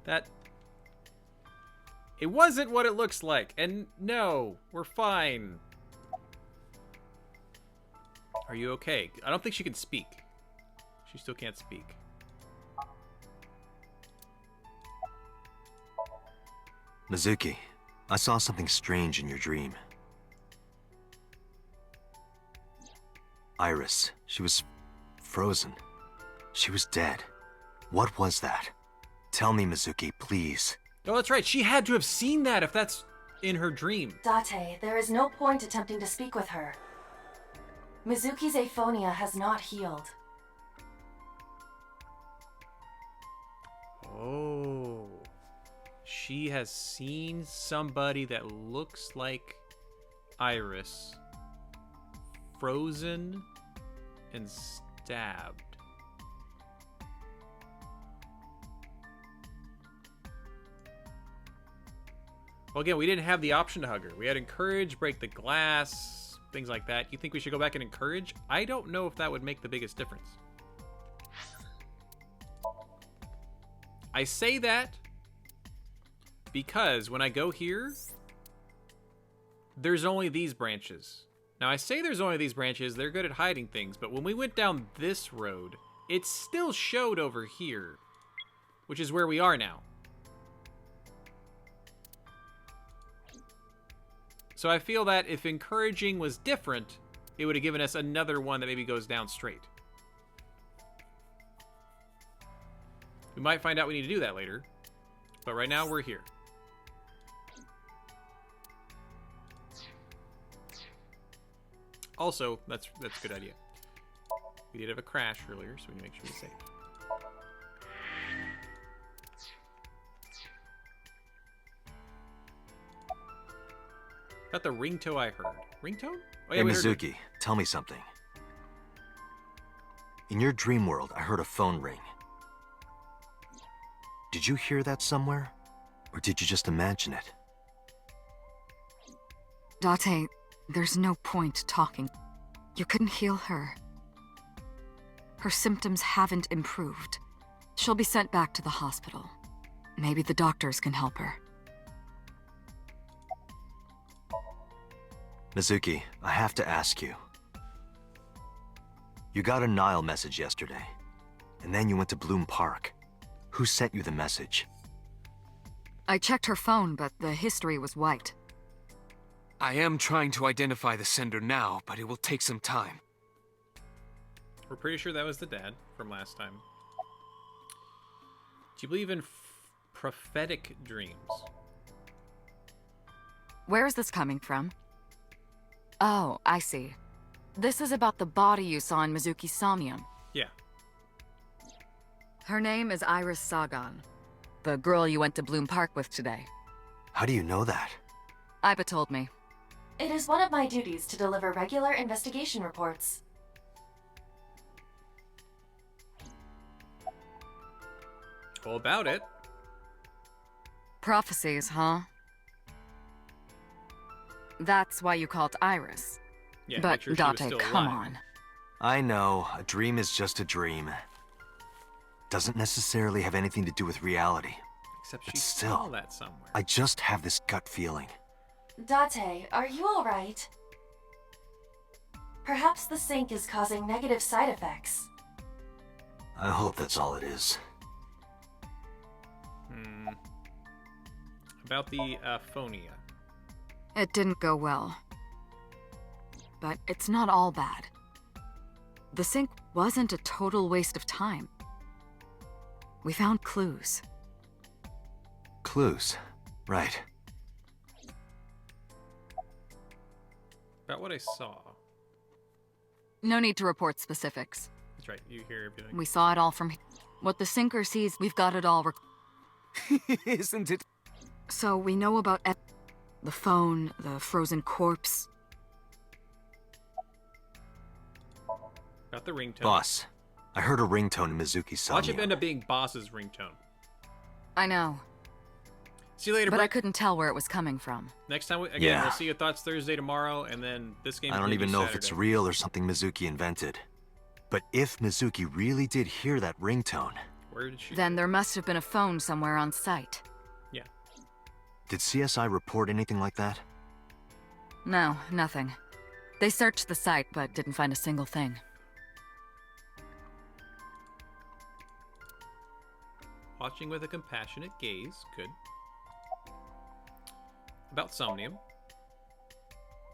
That... It wasn't what it looks like. And no, we're fine. Are you okay? I don't think she can speak. She still can't speak. Mizuki, I saw something strange in your dream. Iris, she was frozen. She was dead. What was that? Tell me, Mizuki, please. Oh, that's right. She had to have seen that if that's in her dream. Date, there is no point attempting to speak with her. Mizuki's aphonia has not healed. Oh. She has seen somebody that looks like Iris frozen and stabbed. Well, again, we didn't have the option to hug her. We had encourage, break the glass, things like that. You think we should go back and encourage? I don't know if that would make the biggest difference. I say that because when I go here, there's only these branches. Now, I say there's only these branches. They're good at hiding things. But when we went down this road, it still showed over here, which is where we are now. So I feel that if encouraging was different, it would have given us another one that maybe goes down straight. We might find out we need to do that later. But right now, we're here. Also, that's a good idea. We did have a crash earlier, so we need to make sure we're safe. About the ringtone I heard. Ringtone? Oh, yeah, hey, Mizuki, tell me something. In your dream world, I heard a phone ring. Did you hear that somewhere? Or did you just imagine it? Date, there's no point talking. You couldn't heal her. Her symptoms haven't improved. She'll be sent back to the hospital. Maybe the doctors can help her. Mizuki, I have to ask you. You got a Nile message yesterday, and then you went to Bloom Park. Who sent you the message? I checked her phone, but the history was white. I am trying to identify the sender now, but it will take some time. We're pretty sure that was the dad from last time. Do you believe in prophetic dreams? Where is this coming from? Oh, I see. This is about the body you saw in Mizuki's Somnium. Yeah. Her name is Iris Sagan, the girl you went to Bloom Park with today. How do you know that? Iba told me. It is one of my duties to deliver regular investigation reports. All about it. Prophecies, huh? That's why you called Iris. Yeah, but make sure she was Date, still come alive. on. I know, a dream is just a dream. Doesn't necessarily have anything to do with reality. Except But she still, saw that somewhere. I just have this gut feeling. Date, are you alright? Perhaps the sink is causing negative side effects. I hope that's all it is. About the aphonia. It didn't go well. But it's not all bad. The sink wasn't a total waste of time. We found clues. Clues. Right. About what I saw. No need to report specifics. That's right, you hear everything. We saw it all from what the sinker sees. We've got it all. Isn't it? So we know about the phone, the frozen corpse. About the ringtone. Boss, I heard a ringtone in Mizuki's Watch it Somnium. end up being Boss's ringtone. I know, See you later, but I Brick. couldn't tell where it was coming from. Next time, again, Yeah. we'll see your thoughts Thursday tomorrow, and then this game. I don't even know if it's real or something Mizuki invented. But if Mizuki really did hear that ringtone, Where did she... Then there must have been a phone somewhere on site. Yeah. Did CSI report anything like that? No, nothing. They searched the site, but didn't find a single thing. Watching with a compassionate gaze. Good. About Somnium.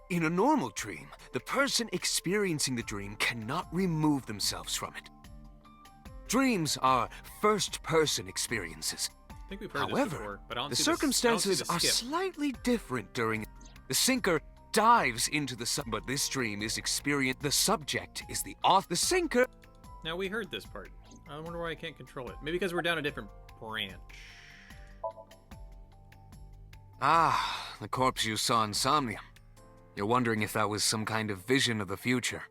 In a normal dream, the person experiencing the dream cannot remove themselves from it. Dreams are first-person experiences. I think we've heard this However, before, but I don't the see circumstances I don't are see the skip. slightly different during... The sinker dives into the but this dream is experienced. The subject is the author. The sinker... Now, we heard this part. I wonder why I can't control it. Maybe because we're down a different branch. Ah, the corpse you saw in Somnium. You're wondering if that was some kind of vision of the future.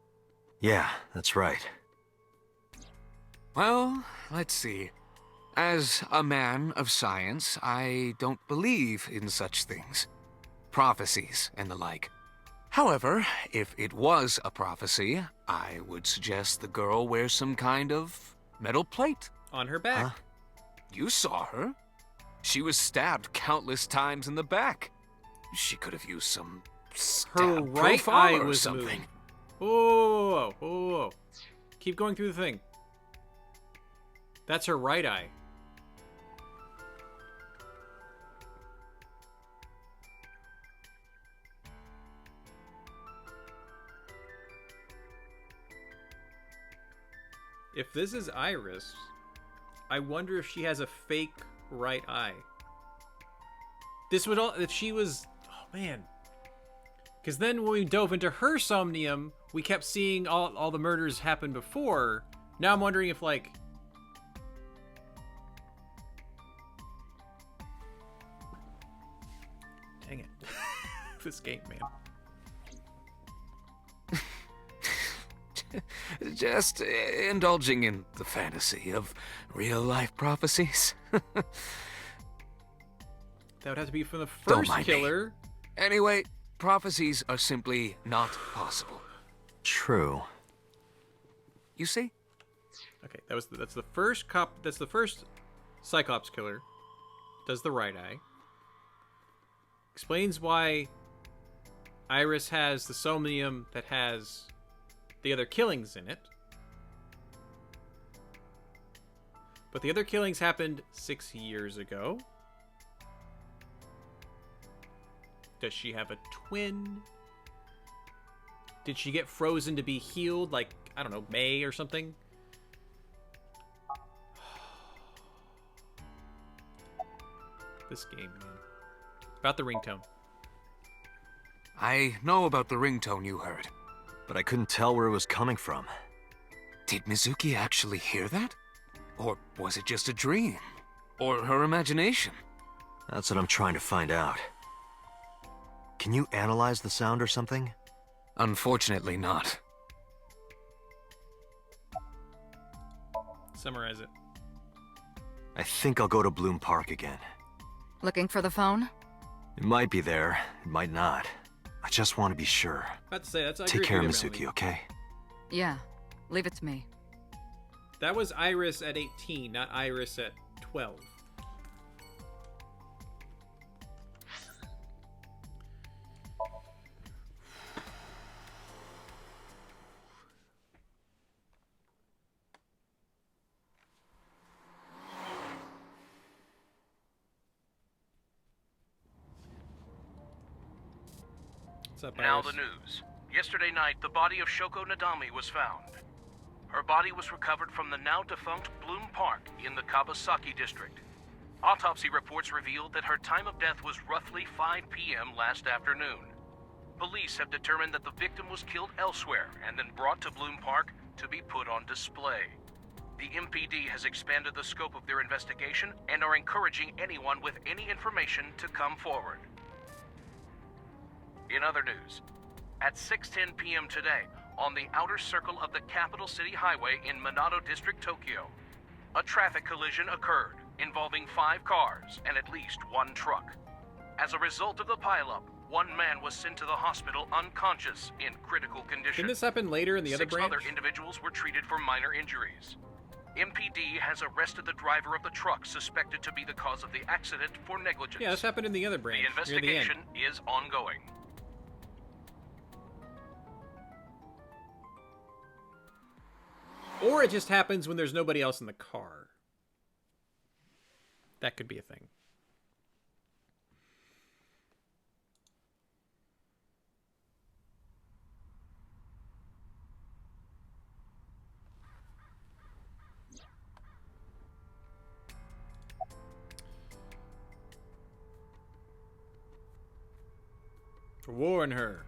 Yeah, that's right. Well, let's see. As a man of science, I don't believe in such things. Prophecies and the like. However, if it was a prophecy, I would suggest the girl wear some kind of metal plate. On her back. Huh? You saw her. She was stabbed countless times in the back. She could have used some Her stab right eye profile or was something. moving. Whoa, whoa, whoa, whoa. Keep going through the thing. That's her right eye. If this is Iris, I wonder if she has a fake right eye. This would all if she was, oh man. Because then when we dove into her Somnium, we kept seeing all the murders happen before. Now I'm wondering if, like... Dang it. This game, man. Just indulging in the fantasy of real-life prophecies. That would have to be from the Don't first mind me. killer. Anyway, prophecies are simply not possible. True. You see? Okay, that's the first cop. That's the first Cyclops killer. Does the right eye. Explains why Iris has the Somnium that has the other killings in it. But the other killings happened 6 years ago. Does she have a twin? Did she get frozen to be healed, like, I don't know, May or something? This game, man. About the ringtone. I know about the ringtone you heard. But I couldn't tell where it was coming from. Did Mizuki actually hear that? Or was it just a dream? Or her imagination? That's what I'm trying to find out. Can you analyze the sound or something? Unfortunately not. Summarize it. I think I'll go to Bloom Park again. Looking for the phone? It might be there, it might not. I just want to be sure. About to say, that's I Take agree care of with you, Mizuki, Emily. okay? Yeah. Leave it to me. That was Iris at 18, not Iris at 12. What's up, Now Iris? the news. Yesterday night, the body of Shoko Nadami was found. Her body was recovered from the now-defunct Bloom Park in the Kawasaki district. Autopsy reports revealed that her time of death was roughly 5 p.m. last afternoon. Police have determined that the victim was killed elsewhere and then brought to Bloom Park to be put on display. The MPD has expanded the scope of their investigation and are encouraging anyone with any information to come forward. In other news, at 6:10 p.m. today, on the outer circle of the Capital City Highway in Minato District, Tokyo, a traffic collision occurred involving 5 cars and at least 1 truck. As a result of the pileup, 1 man was sent to the hospital unconscious in critical condition. Didn't this happen later in the other 6 branch? other individuals were treated for minor injuries. MPD has arrested the driver of the truck suspected to be the cause of the accident for negligence. Yeah, this happened in the other branch. The near the end. investigation is ongoing. Or it just happens when there's nobody else in the car. That could be a thing. Warn her.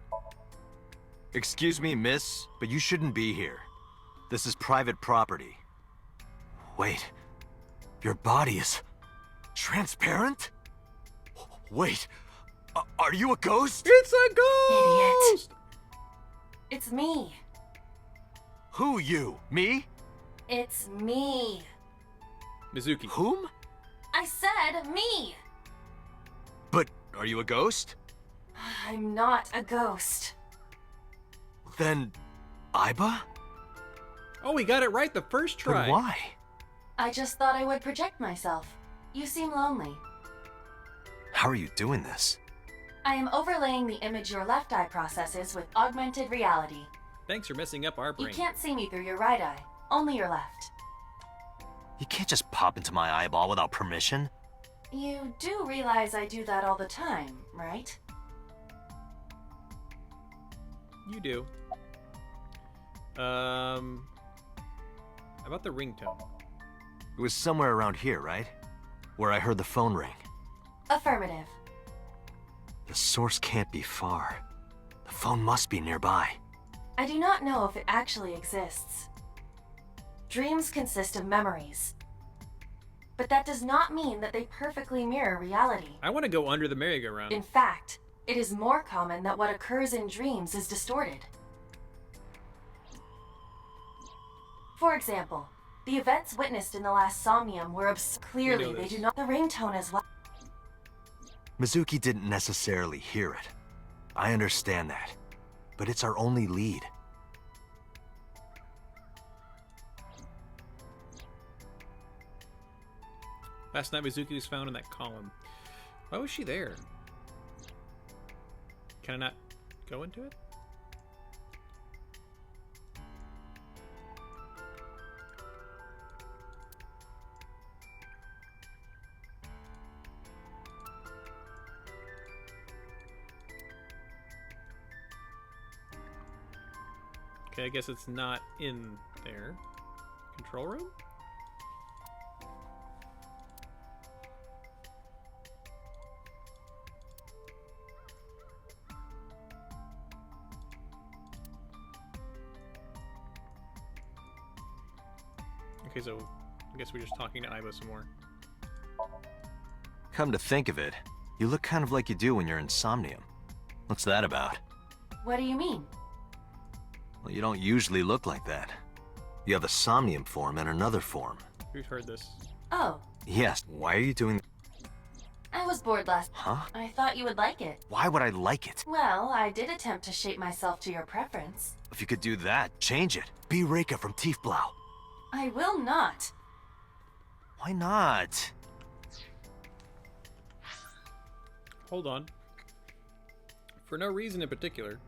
Excuse me, miss, but you shouldn't be here. This is private property. Wait. Your body is transparent? Wait. Are you a ghost? It's a ghost! Idiot. It's me. Who you? Me? It's me. Mizuki. Whom? I said me. But are you a ghost? I'm not a ghost. Then Aiba? Oh, we got it right the first try. But why? I just thought I would project myself. You seem lonely. How are you doing this? I am overlaying the image your left eye processes with augmented reality. Thanks for messing up our brain. You can't see me through your right eye, only your left. You can't just pop into my eyeball without permission. You do realize I do that all the time, right? You do. How about the ringtone? It was somewhere around here, right? Where I heard the phone ring. Affirmative. The source can't be far. The phone must be nearby. I do not know if it actually exists. Dreams consist of memories. But that does not mean that they perfectly mirror reality. I want to go under the merry-go-round. In fact, it is more common that what occurs in dreams is distorted. For example, the events witnessed in the last Somnium were clearly they this. do not. The ringtone as well. Mizuki didn't necessarily hear it. I understand that. But it's our only lead. Last night Mizuki was found in that column. Why was she there? Can I not go into it? Okay, I guess it's not in there. Control room? Okay, so I guess we're just talking to Aiba some more. Come to think of it, you look kind of like you do when you're in Somnium. What's that about? What do you mean? Well, you don't usually look like that. You have a Somnium form and another form. We've heard this. Oh, Yes, why are you doing... I was bored last. Huh? I thought you would like it. Why would I like it? Well, I did attempt to shape myself to your preference. If you could do that, change it. Be Reika from Tiefblau. I will not. Why not? Hold on. For no reason in particular.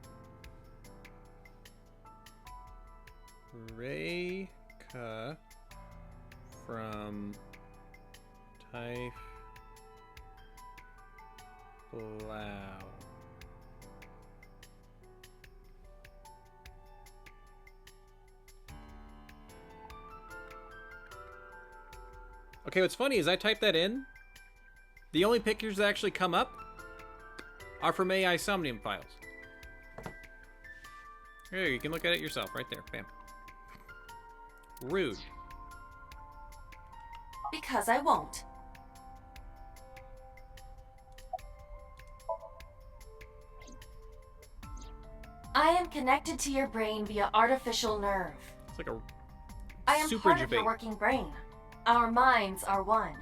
Reika from Tiefblau. Okay, what's funny is I typed that in. The only pictures that actually come up are from AI Somnium files. Here, you can look at it yourself right there. Bam. Rude. Because I won't. I am connected to your brain via artificial nerve. It's like a I am super part of your debate. working brain. Our minds are one.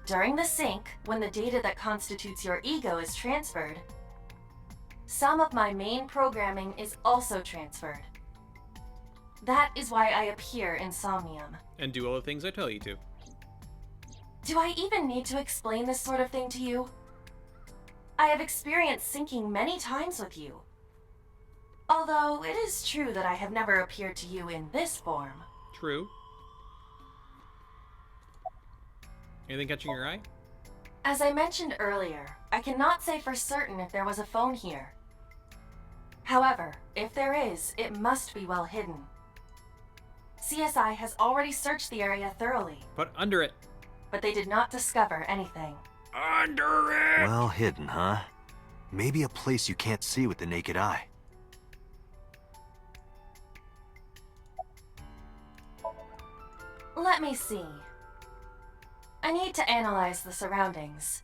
During the sync, when the data that constitutes your ego is transferred, some of my main programming is also transferred. That is why I appear in Somnium. And do all the things I tell you to. Do I even need to explain this sort of thing to you? I have experienced sinking many times with you. Although it is true that I have never appeared to you in this form. True. Anything catching your eye? As I mentioned earlier, I cannot say for certain if there was a phone here. However, if there is, it must be well hidden. CSI has already searched the area thoroughly, Put under it. but they did not discover anything. Under it! Well hidden, huh? Maybe a place you can't see with the naked eye. Let me see. I need to analyze the surroundings.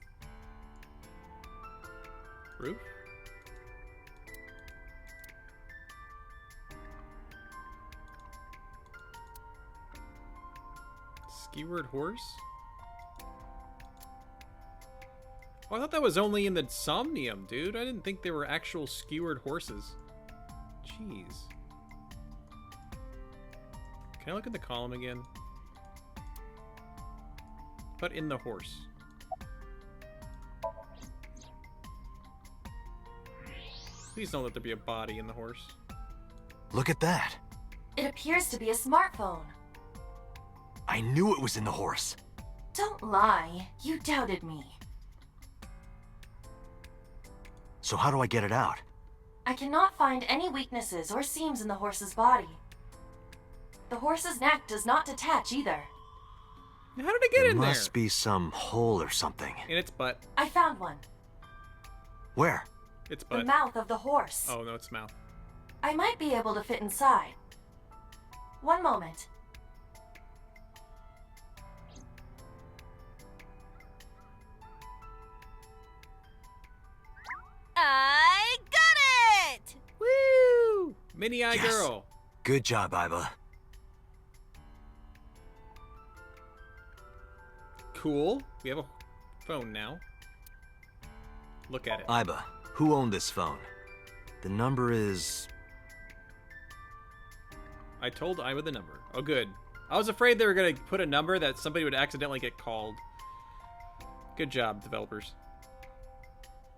Roof? Skewered horse? Oh, I thought that was only in the Somnium, dude. I didn't think they were actual skewered horses. Jeez. Can I look at the column again? But in the horse. Please don't let there be a body in the horse. Look at that. It appears to be a smartphone. I knew it was in the horse. Don't lie. You doubted me. So how do I get it out? I cannot find any weaknesses or seams in the horse's body. The horse's neck does not detach either. How did it get There in there? must be some hole or something. In its butt. I found one. Where? Its The butt. mouth of the horse. Oh, no, its mouth. I might be able to fit inside. One moment. I got it! Woo! Mini Eye Yes. Girl. Good job, Iba. Cool. We have a phone now. Look at it. Iba, who owned this phone? The number is... I told Iva the number. Oh, good. I was afraid they were going to put a number that somebody would accidentally get called. Good job, developers.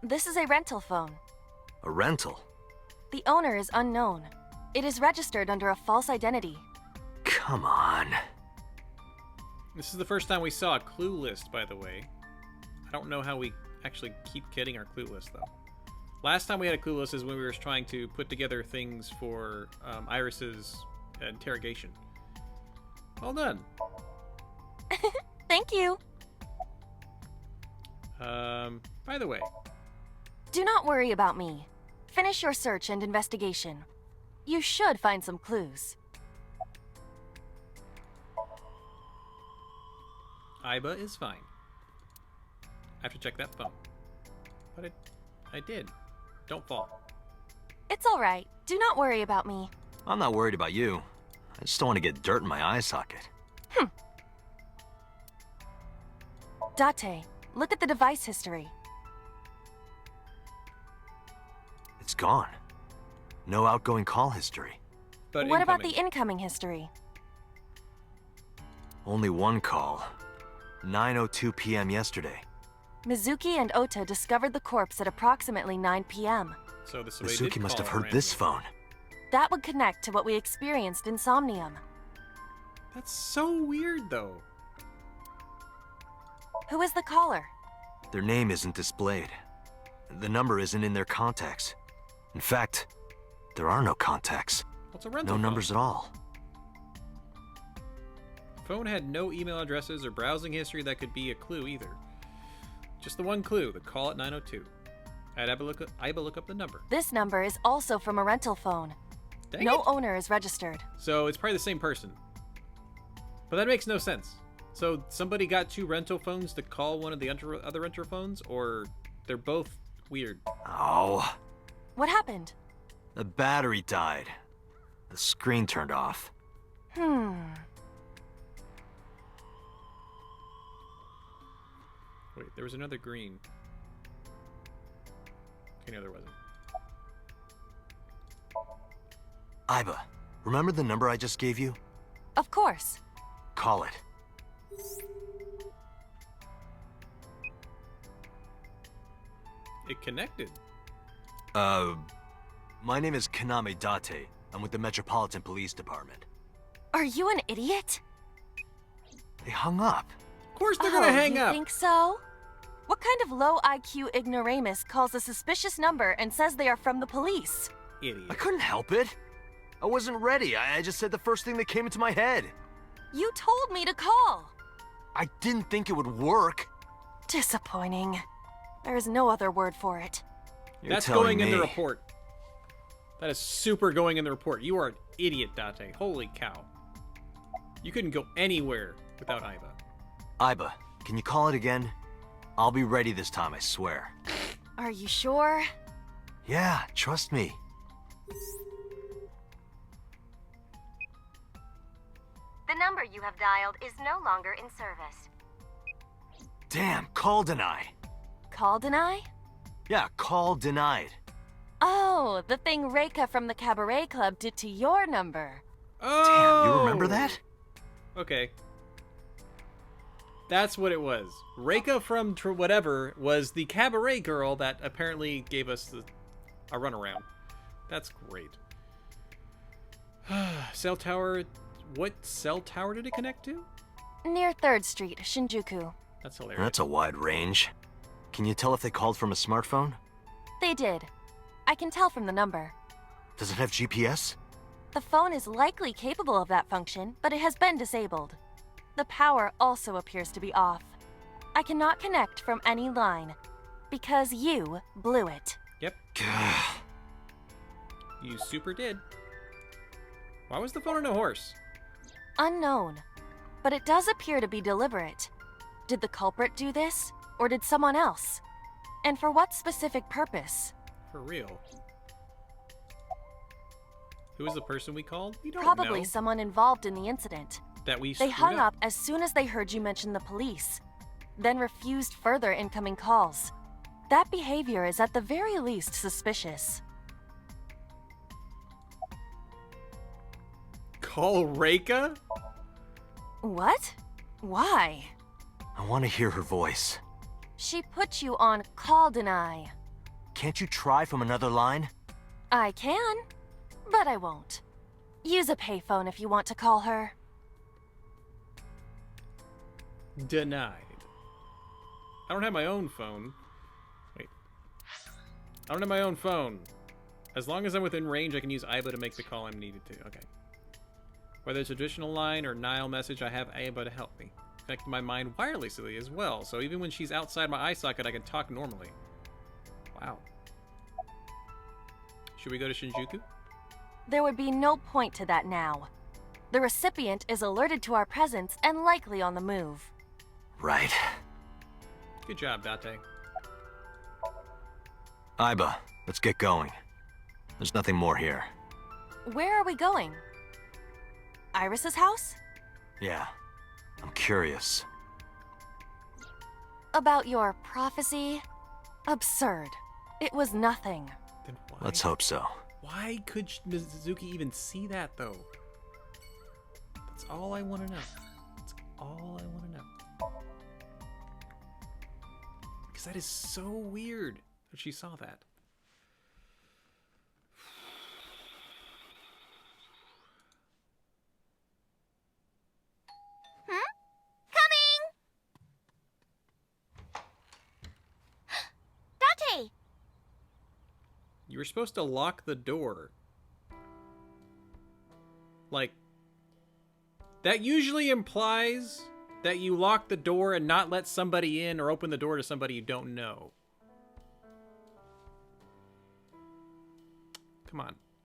This is a rental phone. a rental. The owner is unknown. It is registered under a false identity. Come on. This is the first time we saw a clue list, by the way. I don't know how we actually keep getting our clue list, though. Last time we had a clue list is when we were trying to put together things for Iris's interrogation. Well done. Thank you. By the way, Do not worry about me. Finish your search and investigation. You should find some clues. Iba is fine. I have to check that phone. But I did. Don't fall. It's all right. Do not worry about me. I'm not worried about you. I just don't want to get dirt in my eye socket. Date, look at the device history. It's gone. No outgoing call history. But What about incoming. the incoming history? Only one call. 9:02 p.m. yesterday. Mizuki and Ota discovered the corpse at approximately 9 p.m. So this way did Mizuki must have call heard this randomly. phone. That would connect to what we experienced in Somnium. That's so weird, though. Who is the caller? Their name isn't displayed. The number isn't in their contacts. In fact, there are no contacts. What's a rental No phone? numbers at all. The phone had no email addresses or browsing history that could be a clue either. Just the one clue, the call at 9:02. I'd Iba look up the number. This number is also from a rental phone. Dang No it! owner is registered. So it's probably the same person. But that makes no sense. So somebody got two rental phones to call one of the other rental phones, or they're both weird. Oh, What happened? the battery died. The screen turned off. Wait, there was another green. Okay, no, there wasn't. Iba, Remember the number I just gave you? Of course. Call it. It connected. My name is Kaname Date. I'm with the Metropolitan Police Department. Are you an idiot? They hung up. Of course they're gonna hang you up. think so? What kind of low IQ ignoramus calls a suspicious number and says they are from the police? Idiot. I couldn't help it. I wasn't ready. I just said the first thing that came into my head. You told me to call. I didn't think it would work. Disappointing. There is no other word for it. You're That's telling going in the me. report. That is super going in the report. You are an idiot, Date. Holy cow. You couldn't go anywhere without Iba. Iba, can you call it again? I'll be ready this time, I swear. Are you sure? Yeah, trust me. The number you have dialed is no longer in service. Damn, call deny. Call deny? Yeah, call denied. Oh, the thing Reika from the Cabaret Club did to your number. Oh! Damn, you remember that? Okay. That's what it was. Reika from whatever was the cabaret girl that apparently gave us a runaround. That's great. Cell tower. What cell tower did it connect to? Near 3rd Street, Shinjuku. That's hilarious. That's a wide range. Can you tell if they called from a smartphone? They did. I can tell from the number. Does it have GPS? The phone is likely capable of that function, but it has been disabled. The power also appears to be off. I cannot connect from any line, because you blew it. Yep. You super did. Why was the phone on a horse? Unknown, but it does appear to be deliberate. Did the culprit do this, or did someone else? And for what specific purpose? For real. Who is the person we called? We don't Probably know. someone involved in the incident. That we They screwed hung up as soon as they heard you mention the police, then refused further incoming calls. That behavior is at the very least suspicious. Call Reika? What? Why? I want to hear her voice. She put you on call deny. Can't you try from another line? I can, but I won't. Use a payphone if you want to call her. Denied. I don't have my own phone. Wait. I don't have my own phone. As long as I'm within range, I can use Iba to make the call I'm needed to. Okay. Whether it's a traditional line or Nile message, I have Iba to help me. Connect my mind wirelessly as well, so even when she's outside my eye socket, I can talk normally. Wow. Should we go to Shinjuku? There would be no point to that now. The recipient is alerted to our presence and likely on the move. Right. Good job, Date. Iba, let's get going. There's nothing more here. Where are we going? Iris's house? Yeah, I'm curious. About your prophecy? Absurd. It was nothing. Then why? Let's hope so. Why could Mizuki even see that, though? That's all I want to know. That's all I want to know. Because that is so weird that she saw that. Date! You were supposed to lock the door. Like, that usually implies that you lock the door and not let somebody in or open the door to somebody you don't know. Come on.